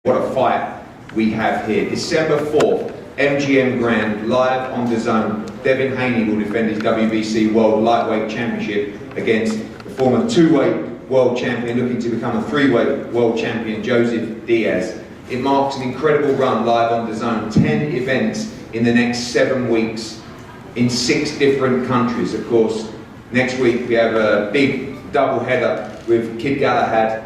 What a fight we have here. December 4th, MGM Grand, live on DAZN. Devin Haney will defend his WBC World Lightweight Championship against the former two-weight world champion, looking to become a three-weight world champion, Diaz. It marks an incredible run live on DAZN. 10 events in the next 7 weeks in 6 different countries. Of course, next week we have a big double header with Kid Galahad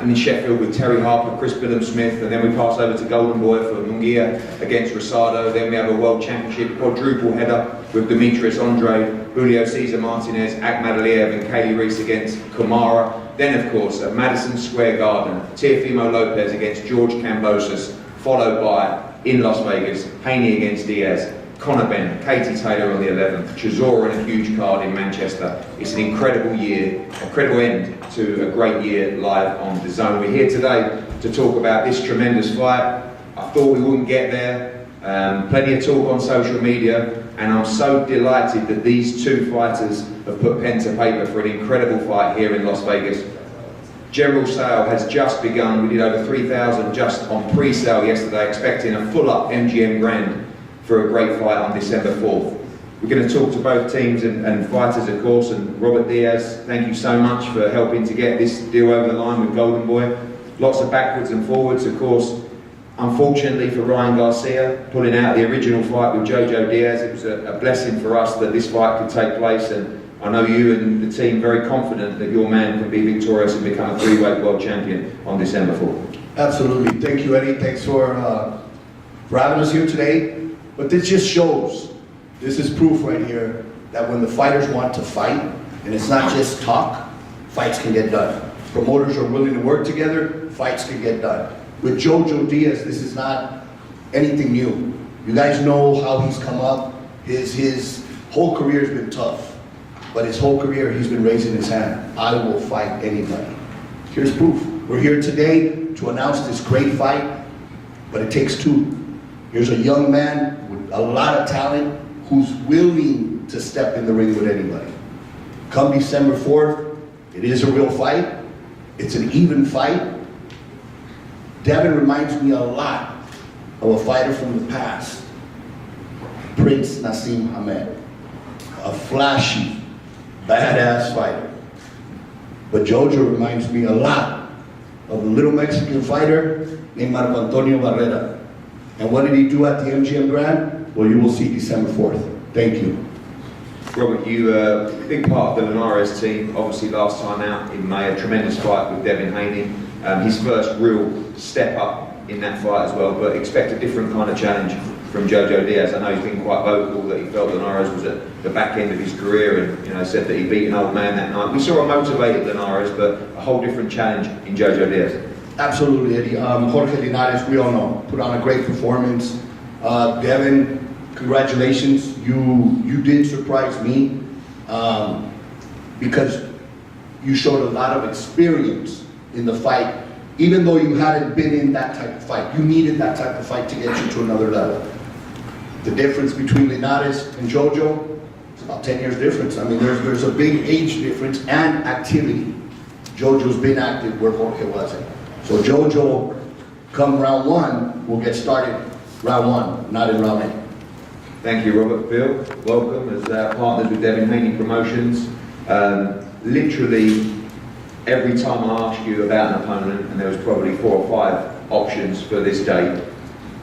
in Sheffield with Terry Harper, Chris Billum-Smith, and then we pass over to Golden Boy for Munguia against Rosado. Then we have a World Championship quadruple header with Demetrius Andre, Julio Cesar Martinez, Akhmad Aliyev and Kaylee Reese against Kumara. Then of course at Madison Square Garden, Teofimo Lopez against George Kambosos, followed by, in Las Vegas, Haney against Diaz, Conor Benn, Katie Taylor on the 11th, Chisora and a huge card in Manchester. It's an incredible year, incredible end to a great year live on DAZN. We're here today to talk about this tremendous fight. I thought we wouldn't get there. Plenty of talk on social media, and I'm so delighted that these two fighters have put pen to paper for an incredible fight here in Las Vegas. General sale has just begun. We did over 3,000 just on pre-sale yesterday, expecting a full-up MGM Grand for a great fight on December 4th. We're going to talk to both teams and fighters, of course, and Robert Diaz, thank you so much for helping to get this deal over the line with Golden Boy. Lots of backwards and forwards, of course. Unfortunately for Ryan Garcia, pulling out the original fight with Jojo Diaz, it was a blessing for us that this fight could take place, and I know you and the team very confident that your man can be victorious and become a three-weight world champion on December 4th. Absolutely. Thank you, Eddie. Thanks for having us here today. But this just shows, this is proof right here, that when the fighters want to fight, and it's not just talk, fights can get done. Promoters are willing to work together, fights can get done. With Jojo Diaz, this is not anything new. You guys know how he's come up. His whole career has been tough, but his whole career he's been raising his hand. I will fight anybody. Here's proof. We're here today to announce this great fight, but it takes two. Here's a young man with a lot of talent who's willing to step in the ring with anybody. Come December 4th, it is a real fight. It's an even fight. Devin reminds me a lot of a fighter from the past, Prince Nassim Hamed. A flashy, badass fighter. But Jojo reminds me a lot of a little Mexican fighter named Marco Antonio Barrera. And what did he do at the MGM Grand? Well, you will see December 4th. Thank you. Robert, you a big part of the Linares team, obviously last time out in May, a tremendous fight with Devin Haney. His first real step up in that fight as well, but expect a different kind of challenge from Jojo Diaz. I know he's been quite vocal that he felt Linares was at the back end of his career and said that he beat an old man that night. We saw a motivated Linares, but a whole different challenge in Jojo Diaz. Absolutely, Eddie. Jorge Linares, we all know, put on a great performance. Devin, congratulations. You did surprise me because you showed a lot of experience in the fight. Even though you hadn't been in that type of fight, you needed that type of fight to get you to another level. The difference between Linares and Jojo is about 10 years difference. I mean, there's a big age difference and activity. Jojo's been active where Jorge wasn't. So Jojo, come round 1, will get started round 1, not in round 8. Thank you, Robert. Bill, welcome as partners with Devin Haney Promotions. Literally, every time I asked you about an opponent, and there was probably 4 or 5 options for this date,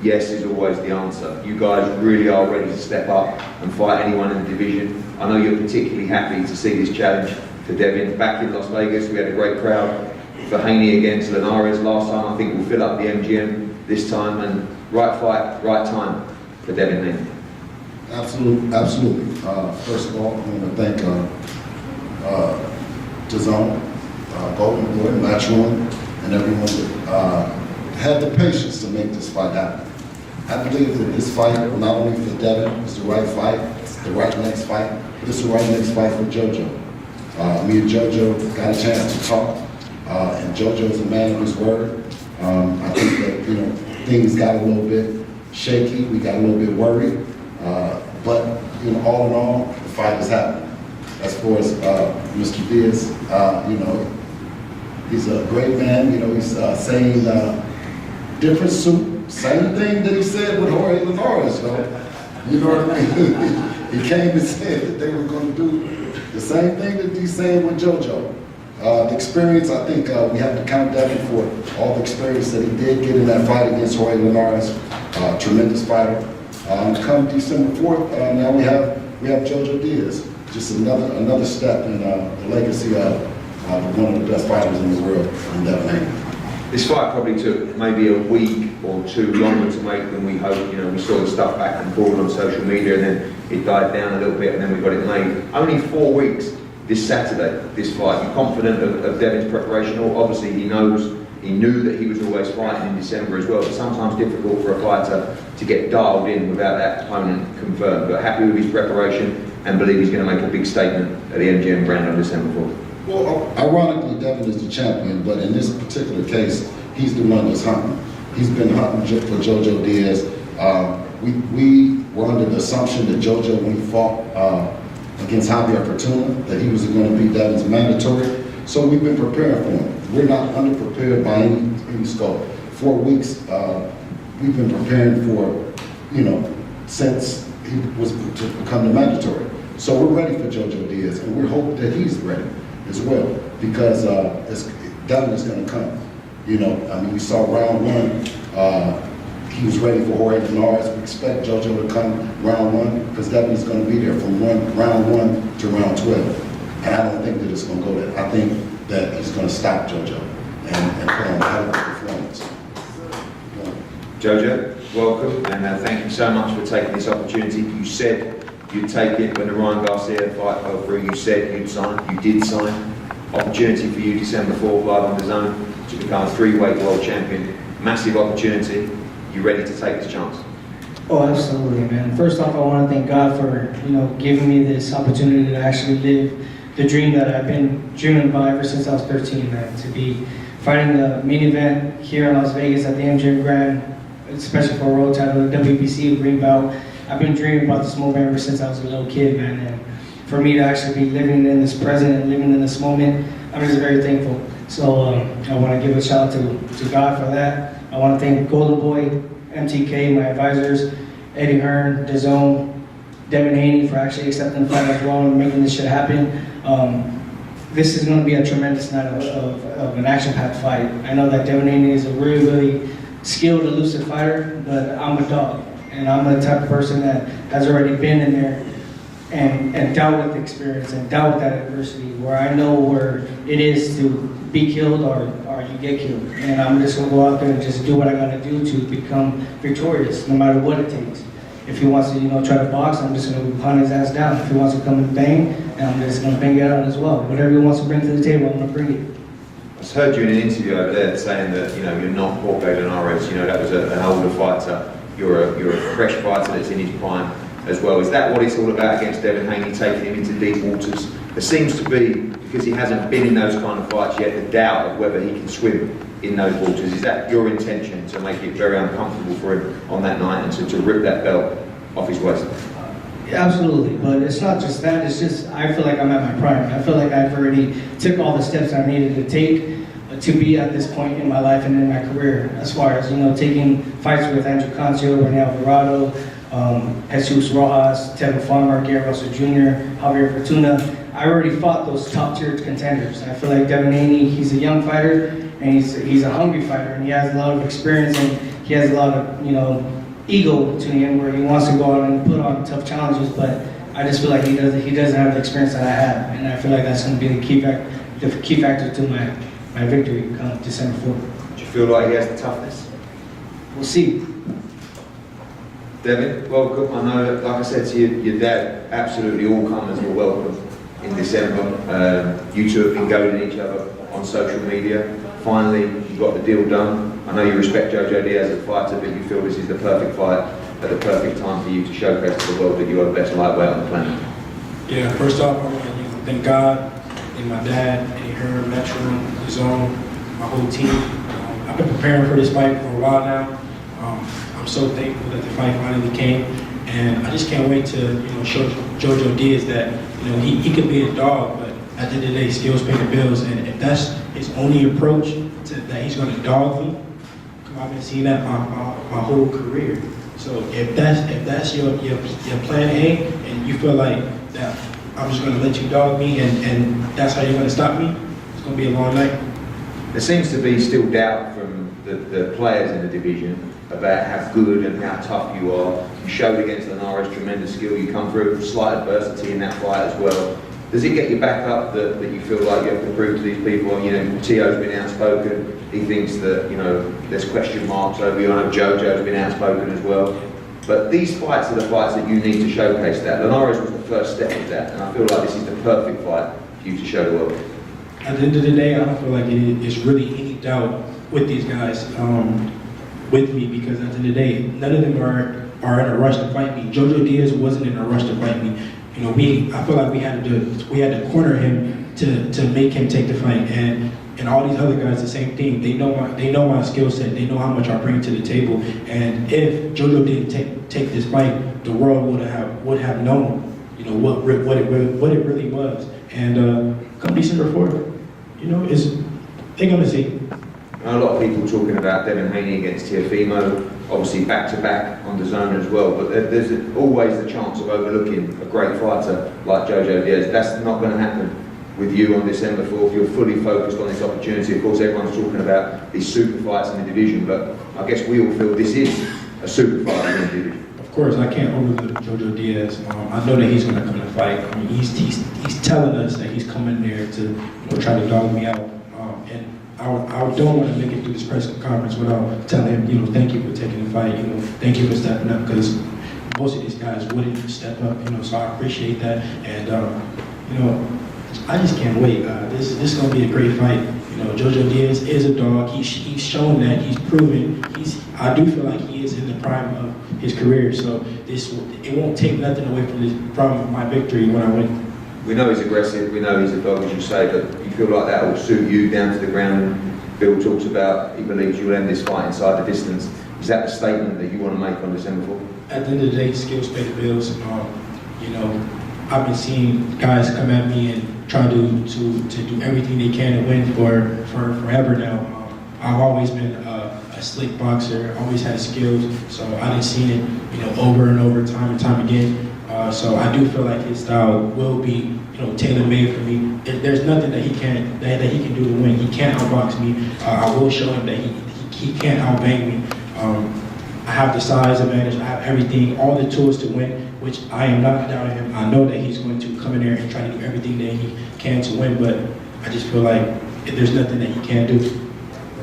yes is always the answer. You guys really are ready to step up and fight anyone in the division. I know you're particularly happy to see this challenge for Devin. Back in Las Vegas, we had a great crowd for Haney against Linares last time. I think we'll fill up the MGM this time, and right fight, right time for Devin Haney. Absolutely. First of all, I want to thank DAZN, Golden Boy, Matchroom, and everyone that had the patience to make this fight happen. I believe that this fight, not only for Devin, is the right fight, it's the right next fight, but it's the right next fight for Jojo. Me and Jojo got a chance to talk, and Jojo is a man of his word. I think that things got a little bit shaky, we got a little bit worried, but all in all, the fight is happening. As far as Mr. Diaz, he's a great man. He's saying different suit, same thing that he said with Jorge Linares, though. You know what I mean? He came and said that they were going to do the same thing that he's saying with JoJo. The experience, I think we have to count Devin for all the experience that he did get in that fight against Jorge Linares. Tremendous fighter. Come December 4th, now we have JoJo Diaz. Just another step in the legacy of one of the best fighters in the world, in Devin Haney. This fight probably took maybe a week or two longer to make than we hoped. You know, we saw the stuff back and forth on social media, and then it died down a little bit, and then we got it made. Only 4 weeks this Saturday, this fight. You're confident of Devin's preparation? Obviously, he knew that he was always fighting in December as well. But sometimes difficult for a fighter to get dialed in without that opponent confirmed. But happy with his preparation and believe he's going to make a big statement at the MGM Grand on December 4th. Well, ironically, Devin is the champion, but in this particular case, he's the one that's hunting. He's been hunting for JoJo Diaz. We were under the assumption that JoJo, when he fought against Javier Fortuna, that he was going to be Devin's mandatory. So we've been preparing for him. We're not underprepared by any scope. 4 weeks, we've been preparing for, since he was to become the mandatory. So we're ready for JoJo Diaz, and we hope that he's ready as well, because Devin is going to come. We saw round 1, he was ready for Jorge Linares. We expect JoJo to come round 1, because Devin is going to be there from round 1 to round 12. And I don't think that it's going to go there. I think that he's going to stop JoJo and put on a hell of a performance. JoJo, welcome, and thank you so much for taking this opportunity. You said you'd take it when the Ryan Garcia fight fell through. You said you'd sign. You did sign. Opportunity for you December 4th, live on DAZN, to become a 3-weight world champion. Massive opportunity. You ready to take this chance? Oh, absolutely, man. First off, I want to thank God for, giving me this opportunity to actually live the dream that I've been dreaming about ever since I was 13, man. To be fighting the main event here in Las Vegas at the MGM Grand, especially for a world title, the WBC green belt. I've been dreaming about this moment ever since I was a little kid, man. And for me to actually be living in this present and living in this moment, I'm just very thankful. So I want to give a shout out to God for that. I want to thank Golden Boy, MTK, my advisors, Eddie Hearn, DAZN, Devin Haney for actually accepting the fight as well and making this shit happen. This is going to be a tremendous night of an action-packed fight. I know that Devin Haney is a really, really skilled, elusive fighter, but I'm a dog. And I'm the type of person that has already been in there and dealt with experience and dealt with that adversity, where I know where it is to be killed or you get killed. And I'm just going to go out there and just do what I got to do to become victorious, no matter what it takes. If he wants to, try to box, I'm just going to hunt his ass down. If he wants to come and bang, and I'm just going to bang it out as well. Whatever he wants to bring to the table, I'm going to bring it. I just heard you in an interview over there saying that you're not Jorge Linares. That was an older fighter. You're a fresh fighter that's in his prime as well. Is that what it's all about against Devin Haney, taking him into deep waters? There seems to be, because he hasn't been in those kind of fights yet, the doubt of whether he can swim in those waters. Is that your intention, to make it very uncomfortable for him on that night and to rip that belt off his waist? Yeah, absolutely, but it's not just that. It's just I feel like I'm at my prime. I feel like I've already took all the steps I needed to take to be at this point in my life and in my career, as far as taking fights with Andrew Cancio, Rene Alvarado, Jesus Rojas, Tevin Farmer, Gary Russell Jr., Javier Fortuna. I already fought those top-tier contenders. I feel like Devin Haney, he's a young fighter, and he's a hungry fighter, and he has a lot of experience, and he has a lot of ego to him, where he wants to go out and put on tough challenges. But I just feel like he doesn't have the experience that I have, and I feel like that's going to be the key factor to my victory come December 4th. Do you feel like he has the toughness? We'll see. Devin, welcome. I know that, like I said to your dad, absolutely all comers were welcome in December. You two have been goading each other on social media. Finally, you got the deal done. I know you respect JoJo Diaz as a fighter, but you feel this is the perfect fight at the perfect time for you to showcase to the world that you are the best lightweight on the planet. Yeah, first off, I want to thank God and my dad, Eddie Hearn, Metro, DAZN, my whole team. I've been preparing for this fight for a while now. I'm so thankful that the fight finally came, and I just can't wait to show JoJo Diaz that he could be a dog, but at the end of the day, skills pay the bills. And if that's his only approach, that he's going to dog me, I've been seeing that my whole career. So if that's your plan A, and you feel like that I'm just going to let you dog me, and that's how you're going to stop me, it's going to be a long night. There seems to be still doubt from the players in the division about how good and how tough you are. You showed against Linares tremendous skill. You come through slight adversity in that fight as well. Does it get you back up that you feel like you have to prove to these people? You know, Tio's been outspoken. He thinks that, you know, there's question marks over you. I know Jojo's been outspoken as well. But these fights are the fights that you need to showcase that. Linares was the first step of that, and I feel like this is the perfect fight for you to show the world. At the end of the day, I don't feel like it's really any doubt with these guys with me, because at the end of the day, none of them are in a rush to fight me. Jojo Diaz wasn't in a rush to fight me. You know, I feel like we had to corner him to make him take the fight, and all these other guys the same thing. They know my skill set. They know how much I bring to the table. And if Jojo didn't take this fight, the world would have known, you know, what it really was. And come December 4th, you know, they're gonna see. A lot of people talking about Devin Haney against Teofimo, obviously back-to-back on the zone as well, but there's always the chance of overlooking a great fighter like Jojo Diaz. That's not going to happen with you on December 4th. You're fully focused on this opportunity. Of course, everyone's talking about these super fights in the division, but I guess we all feel this is a super fight in the division. Of course, I can't overlook Jojo Diaz. I know that he's going to come to fight. I mean, he's telling us that he's coming there to, you know, try to dog me out. And I don't want to make it through this press conference without telling him, you know, thank you for taking the fight. You know, thank you for stepping up, because most of these guys wouldn't step up. You know, so I appreciate that. And you know, I just can't wait. This is going to be a great fight. You know, Jojo Diaz is a dog. He's shown that. He's proven. I do feel like he is in the prime of his career. So it won't take nothing away from my victory when I win. We know he's aggressive, we know he's a dog, as you say, but you feel like that will suit you down to the ground. And Bill talks about, he believes you'll end this fight inside the distance. Is that the statement that you want to make on December 4th? At the end of the day, skills pay the bills. You know, I've been seeing guys come at me and try to do everything they can to win for forever now. I've always been a slick boxer, always had skills, so I done seen it, you know, over and over, time and time again. So I do feel like his style will be, you know, tailor-made for me. There's nothing that he can do to win. He can't outbox me. I will show him that he can't outbang me. I have the size advantage. I have everything, all the tools to win, which I am not doubting him. I know that he's going to come in there and try to do everything that he can to win, but I just feel like there's nothing that he can't do.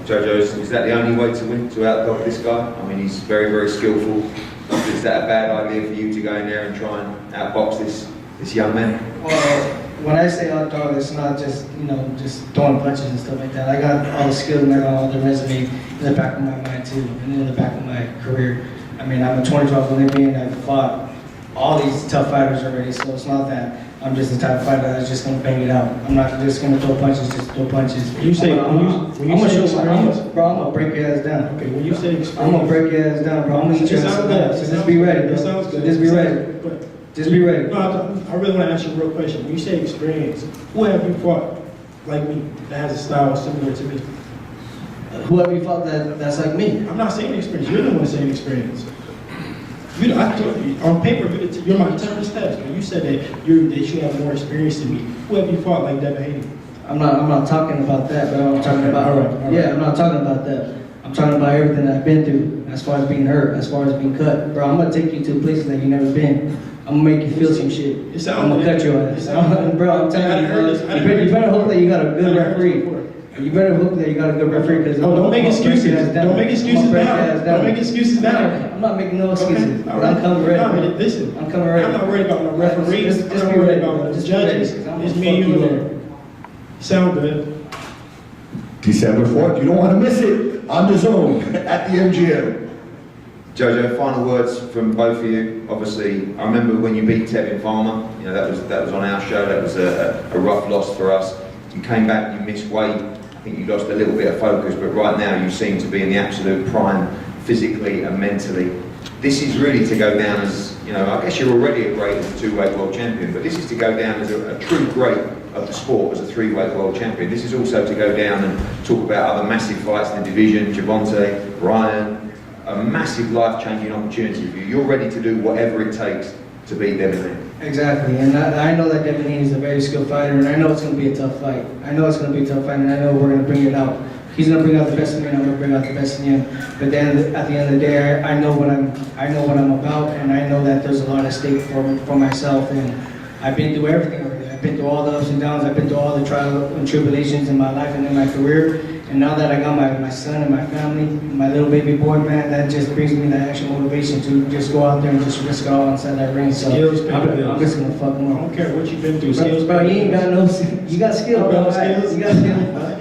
Jojo, is that the only way to win, to outdog this guy? I mean, he's very, very skillful. Is that a bad idea for you to go in there and try and outbox this young man? Well, when I say outdog, it's not just, you know, just throwing punches and stuff like that. I got all the skills and I got all the resume in the back of my mind too, and in the back of my career. I mean, I'm a 2012 Olympian. I've fought all these tough fighters already, so it's not that I'm just the type of fighter that's just gonna bang it out. I'm not just gonna throw punches, just throw punches. When you say experience, bro, I'm gonna break your ass down. Okay, when you say experience, I'm gonna break your ass down, bro. I'm gonna eat your ass up. So just be ready, bro. It sounds good. Just be ready. Just be ready. No, I really want to ask you a real question. When you say experience, who have you fought like me that has a style similar to me? Who have you fought that's like me? I'm not saying experience. You're the one saying experience. I told you, on paper, you're my toughest test. When you said that you have more experience than me, who have you fought like Devin Haney? I'm not talking about that, but I'm talking about All right. Yeah, I'm not talking about that. I'm talking about everything that I've been through, as far as being hurt, as far as being cut. Bro, I'm gonna take you to places that you've never been. I'm gonna make you feel some shit. I'm gonna cut your ass. Bro, I'm telling you, you better hope that you got a good referee. You better hope that you got a good referee, because don't make excuses. Don't make excuses now. Don't make excuses now. I'm not making no excuses. Okay. I'm coming ready. No, listen. I'm coming ready. I'm not worried about no referee. Just I'm be not worried ready, about bro. the Just be judges. ready, 'cause I'm It's gonna me and fuck you you there. Sound good. December 4th, you don't want to miss it, on the zone, at the MGM. Jojo, final words from both of you. Obviously, I remember when you beat Tevin Farmer. You know, that was on our show. That was a rough loss for us. You came back, you missed weight. I think you lost a little bit of focus, but right now you seem to be in the absolute prime, physically and mentally. This is really to go down as, you know, I guess you're already a great as a two-weight world champion, but this is to go down as a true great of the sport as a three-weight world champion. This is also to go down and talk about other massive fights in the division, Javante, Ryan, a massive life-changing opportunity for you. You're ready to do whatever it takes to beat Devin Haney. Exactly, and I know that Devin Haney is a very skilled fighter, and I know it's going to be a tough fight. I know it's going to be a tough fight, and I know we're going to bring it out. He's going to bring out the best in me, and I'm going to bring out the best in him. But then at the end of the day, I know what I'm about, and I know that there's a lot at stake for myself. And I've been through everything already. I've been through all the ups and downs. I've been through all the trials and tribulations in my life and in my career. And now that I got my son and my family, my little baby boy, man, that just brings me that extra motivation to just go out there and just risk it all inside that ring. So I'm just gonna fuck him up. I don't care what you've been through. Skills, bro, you ain't got no. You got skill, bro. Skills. You got skill.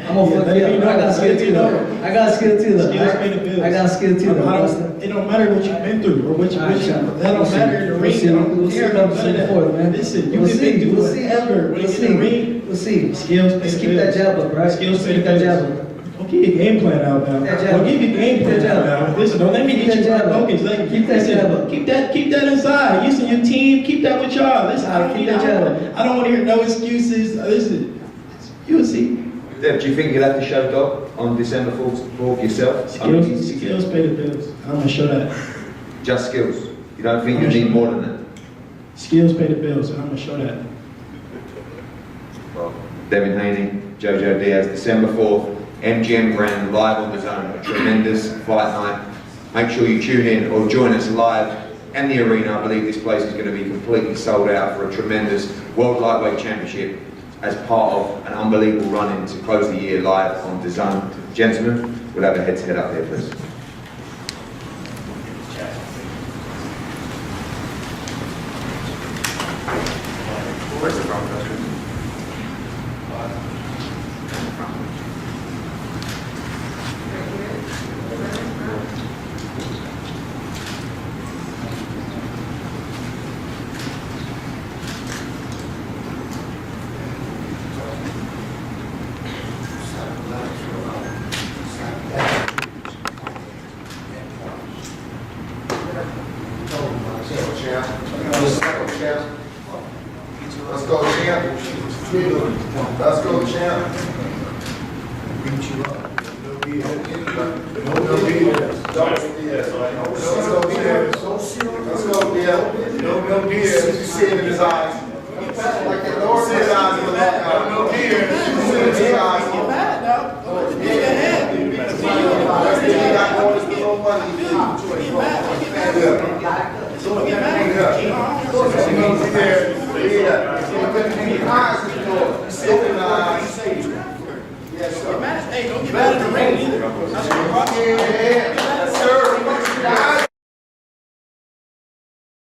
I'm gonna fuck you up. I got skill too, though. I got skill too, though. Skills pay the bills. I got skill too, though. It don't matter what you've been through or what you. That don't matter in the ring. We'll see about the fourth, man. Listen, you can do whatever. When you get in the ring, we'll see. Skills pay the bills. Let's keep that jab up, right? Skills pay Keep the that jab bills. up. Don't give your game plan out now. Don't give your game plan out now. Listen, don't let me get you focused. Like, keep that jab up. Keep that inside. You and your team, keep that with y'all. Listen, I don't want to hear no excuses. Listen, you'll see. Dev, do you think you'll have to show Doc on December 4th yourself? Skills pay the bills. I'm going to show that. Just skills. You don't think you need more than that? Skills pay the bills, and I'm going to show that. Well, Devin Haney, Jojo Diaz, December 4th, MGM Grand, live on the zone. A tremendous fight night. Make sure you tune in or join us live in the arena. I believe this place is going to be completely sold out for a tremendous World Lightweight Championship as part of an unbelievable run-in to close the year live on the zone. Gentlemen, we'll have a head-to-head up there, please. Where's the front? Let's go, champ. Let's go, champ. Beat you up. No Diaz. Let's go, Diaz. No Diaz. You see it in his eyes. Like that door. See his eyes in the back. No Diaz. You see it in his eyes. Get mad now. Get ahead. That's the thing I want is no money. Get mad. So get mad.